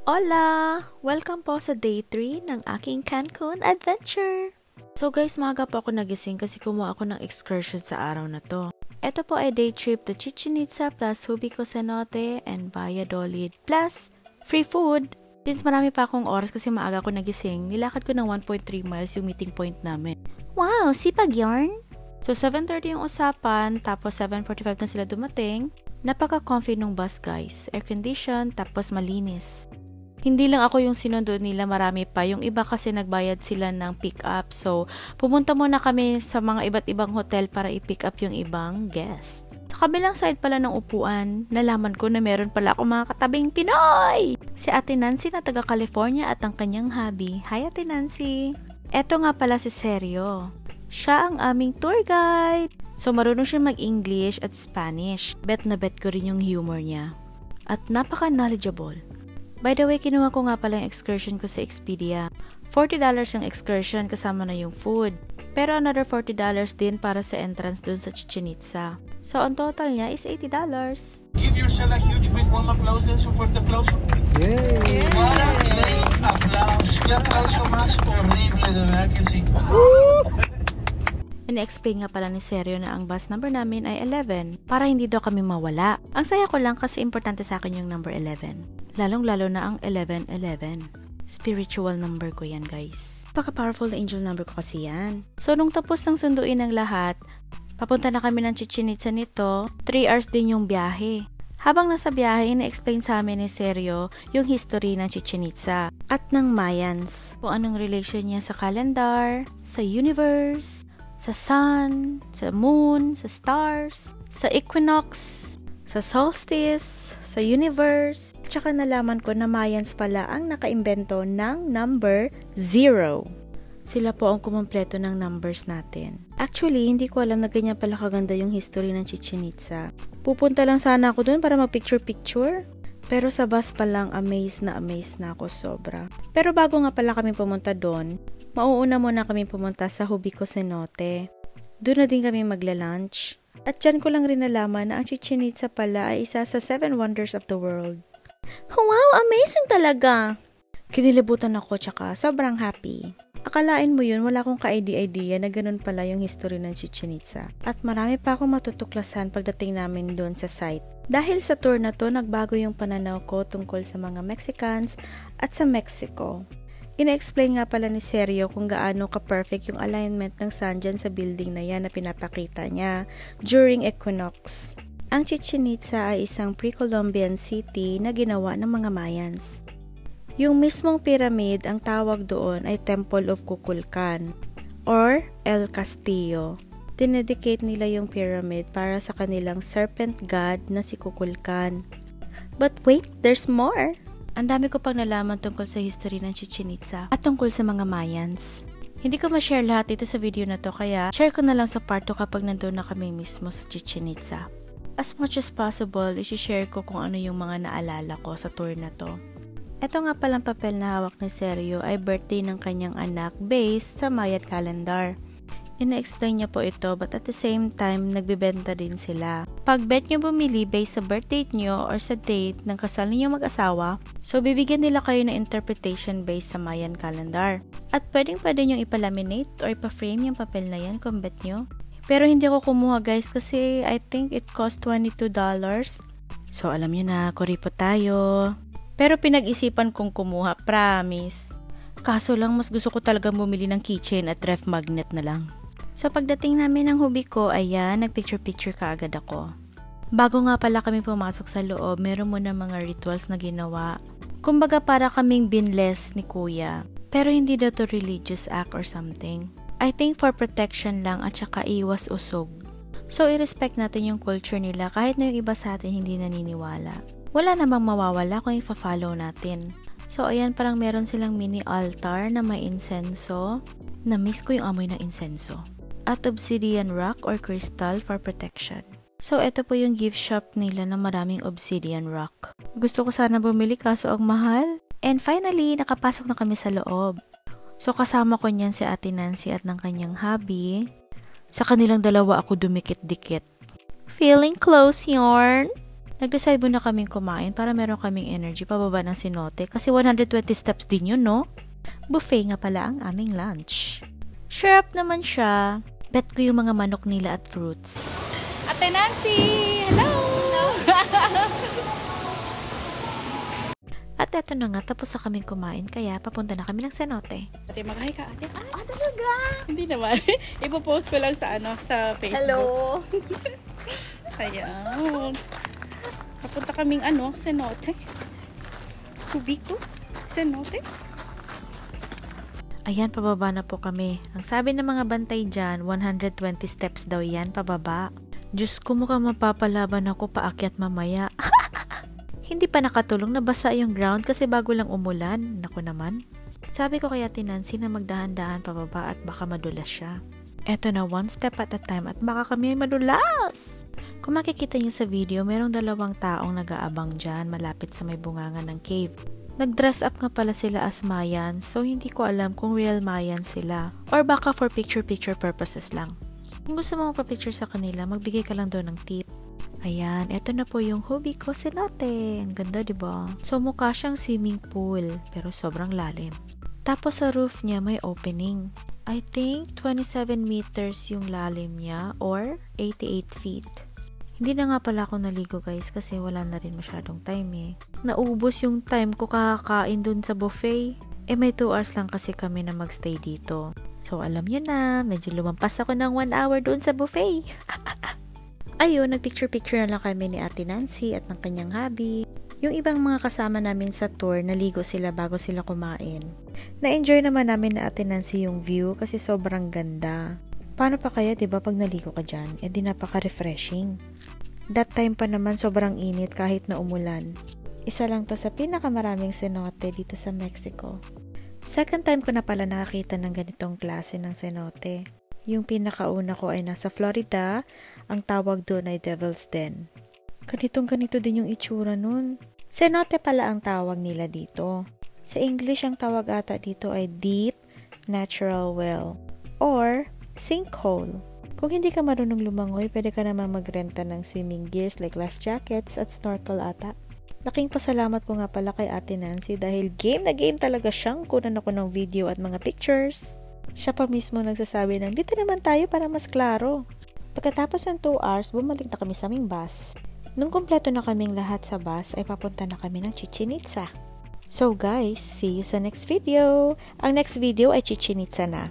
Hola! Welcome po sa day 3 ng aking Cancun adventure! So guys, maaga po ako nagising kasi kumuha ako ng excursion sa araw na to. Ito po ay day trip to Chichen Itza plus Subico Cenote and Valladolid plus free food. Since marami pa akong oras kasi maaga ako nagising, nilakad ko ng 1.3 miles yung meeting point namin. Wow! Sipag yarn! So 7:30 yung usapan, tapos 7:45 na sila dumating. Napaka-comfy nung bus guys, air condition, tapos malinis. Hindi lang ako yung sinundo nila, marami pa. Yung iba kasi nagbayad sila ng pick up. So, pumunta muna kami sa mga iba't ibang hotel para i-pick up yung ibang guest. Sa kabilang side pala ng upuan, nalaman ko na meron pala ako mga katabing Pinoy! Si Ate Nancy na taga California at ang kanyang hubby. Hi Ate Nancy! Eto nga pala si Sergio. Siya ang aming tour guide. So, marunong siya mag-English at Spanish. Bet na bet ko rin yung humor niya. At napaka-knowledgeable. By the way, kinuha ko nga pala yung excursion ko sa Expedia. $40 yung excursion kasama na yung food. Pero another $40 din para sa entrance dun sa Chichen Itza. So, ang total niya is $80. Give yourself a huge big warm applause then for the applause. Yay! Maraming applause. Qué aplauso más horrible, de verdad que sí. Ina-explain nga pala ni Sergio na ang bus number namin ay 11 para hindi daw kami mawala. Ang saya ko lang kasi importante sa akin yung number 11. Lalong-lalo na ang 1111. Spiritual number ko yan guys. Paka-powerful na angel number ko kasi yan. So nung tapos ng sunduin ng lahat, papunta na kami ng Chichen Itza nito. 3 hours din yung biyahe. Habang nasa biyahe, ina-explain sa amin ni Sergio yung history ng Chichen Itza at ng Mayans. Kung anong relation niya sa calendar, sa universe, sa sun, sa moon, sa stars, sa equinox, sa solstice, sa universe. Tsaka nalaman ko na Mayans pala ang nakaimbento ng number 0. Sila po ang kumumpleto ng numbers natin. Actually, hindi ko alam na ganyan pala kaganda yung history ng Chichen Itza. Pupunta lang sana ako dun para mag-picture-picture. Pero sa bus pa lang, amazed na ako sobra. Pero bago nga pala kami pumunta doon, mauuna muna kami pumunta sa Subico Cenote. Doon na din kami magla-lunch. At dyan ko lang rin nalaman na ang Chichen Itza pala ay isa sa 7 wonders of the world. Wow, amazing talaga! Kinilibutan ako tsaka sobrang happy. Akalain mo yun, wala akong ka-idea na ganun pala yung history ng Chichen Itza. At marami pa akong matutuklasan pagdating namin doon sa site. Dahil sa tour na to, nagbago yung pananaw ko tungkol sa mga Mexicans at sa Mexico. Ina-explain nga pala ni Sergio kung gaano ka-perfect yung alignment ng sun dyan sa building na yan na pinapakita niya during equinox. Ang Chichen Itza ay isang pre-Columbian city na ginawa ng mga Mayans. Yung mismong pyramid, ang tawag doon ay Temple of Kukulkan or El Castillo. Dinedicate nila yung pyramid para sa kanilang serpent god na si Kukulkan. But wait, there's more! Ang dami ko pang nalaman tungkol sa history ng Chichen Itza at tungkol sa mga Mayans. Hindi ko ma-share lahat ito sa video na to kaya share ko na lang sa part 2 kapag nandun na kami mismo sa Chichen Itza. As much as possible, isi-share ko kung ano yung mga naalala ko sa tour na to. Ito nga palang papel na hawak ni Sergio ay birthday ng kanyang anak based sa Mayan calendar. Ina-explain niya po ito but at the same time, nagbibenta din sila. Pag bet nyo bumili based sa birth date nyo or sa date ng kasal niyo mag-asawa, so bibigyan nila kayo ng interpretation based sa Mayan calendar. At pwede nyo ipalaminate or ipa-frame yung papel na yan kung bet nyo. Pero hindi ako kumuha guys kasi I think it cost $22. So alam nyo na, kuripot tayo. Pero pinag-isipan kong kumuha, promise. Kaso lang mas gusto ko talaga bumili ng keychain at ref magnet na lang. So pagdating namin ng Subico, ayan, nagpicture-picture kaagad ako. Bago nga pala kami pumasok sa loob, meron muna mga rituals na ginawa. Kumbaga para kaming binless ni kuya. Pero hindi daw to religious act or something. I think for protection lang at saka iwas usog. So i-respect natin yung culture nila kahit na yung iba sa atin hindi naniniwala. Wala namang mawawala kung ipa-follow natin. So ayan, parang meron silang mini altar na may insenso. Na-miss ko yung amoy ng insenso. At obsidian rock or crystal for protection. So, ito po yung gift shop nila na maraming obsidian rock. Gusto ko sana bumili kaso ang mahal. And finally, nakapasok na kami sa loob. So, kasama ko niyan si Ate Nancy at ng kanyang hubby. Sa kanilang dalawa ako dumikit-dikit. Feeling close, yarn? Nag-decide muna kaming kumain para meron kaming energy pababa ng cenote kasi 120 steps din yun, no? Buffet nga pala ang aming lunch. Sharp naman siya. Bet ko yung mga manok nila at fruits. Ate Nancy! Hello! At eto na nga, tapos na kaming kumain kaya papunta na kami ng cenote. Ate, mag-hi ka, ate. Talaga? Hindi naman. Ipopost ko lang sa sa Facebook. Hello? Ayan. Papunta kaming cenote. Kubiko. Cenote. Ayan, pababa na po kami. Ang sabi ng mga bantay dyan, 120 steps daw yan pababa. Diyos ko, mukhang mapapalaban ako paakyat mamaya. Hindi pa nakatulong, nabasa yung ground kasi bago lang umulan. Naku naman. Sabi ko kay Ate Nancy na magdahan-dahan pababa at baka madulas siya. Eto na, one step at a time at baka kami madulas. Kung makikita niyo sa video, merong 2 taong nag-aabang dyan malapit sa may bungangan ng cave. Nag-dress up nga pala sila as Mayans, so hindi ko alam kung real Mayans sila or baka for picture-picture purposes lang. Kung gusto mo magpa-picture sa kanila, magbigay ka lang doon ng tip. Ayan, eto na po yung Hubiko cenote. Ang ganda, diba? So, mukha siyang swimming pool, pero sobrang lalim. Tapos sa roof niya may opening. I think 27 meters yung lalim niya or 88 feet. Hindi na nga pala ako naligo guys kasi wala na rin masyadong time eh. Naubos yung time ko kakakain dun sa buffet. May 2 hours lang kasi kami na magstay dito. So alam nyo na, medyo lumampas ako ng 1 hour dun sa buffet. Ayun, nagpicture-picture na lang kami ni Ate Nancy at ng kanyang hubby. Yung ibang mga kasama namin sa tour, naligo sila bago sila kumain. Na-enjoy naman namin na Ate Nancy yung view kasi sobrang ganda. Paano pa kaya, diba, pag naligo ka dyan? Di napaka-refreshing. That time pa naman sobrang init kahit na umulan. Isa lang to sa pinakamaraming cenote dito sa Mexico. Second time ko na pala nakakita ng ganitong klase ng cenote. Yung pinakauna ko ay nasa Florida, ang tawag doon ay Devil's Den. Ganitong-ganito din yung itsura nun. Cenote pala ang tawag nila dito. Sa English, ang tawag ata dito ay Deep Natural Well or Sinkhole. Kung hindi ka marunong lumangoy, pwede ka naman magrenta ng swimming gears like life jackets at snorkel ata. Laking pasalamat ko nga pala kay Ate Nancy dahil game na game talaga siyang kunan ako ng video at mga pictures. Siya pa mismo nagsasabi ng dito naman tayo para mas klaro. Pagkatapos ng 2 hours, bumalik na kami sa aming bus. Nung kompleto na kaming lahat sa bus, ay papunta na kami ng Chichen Itza. So guys, see you sa next video. Ang next video ay Chichen Itza na.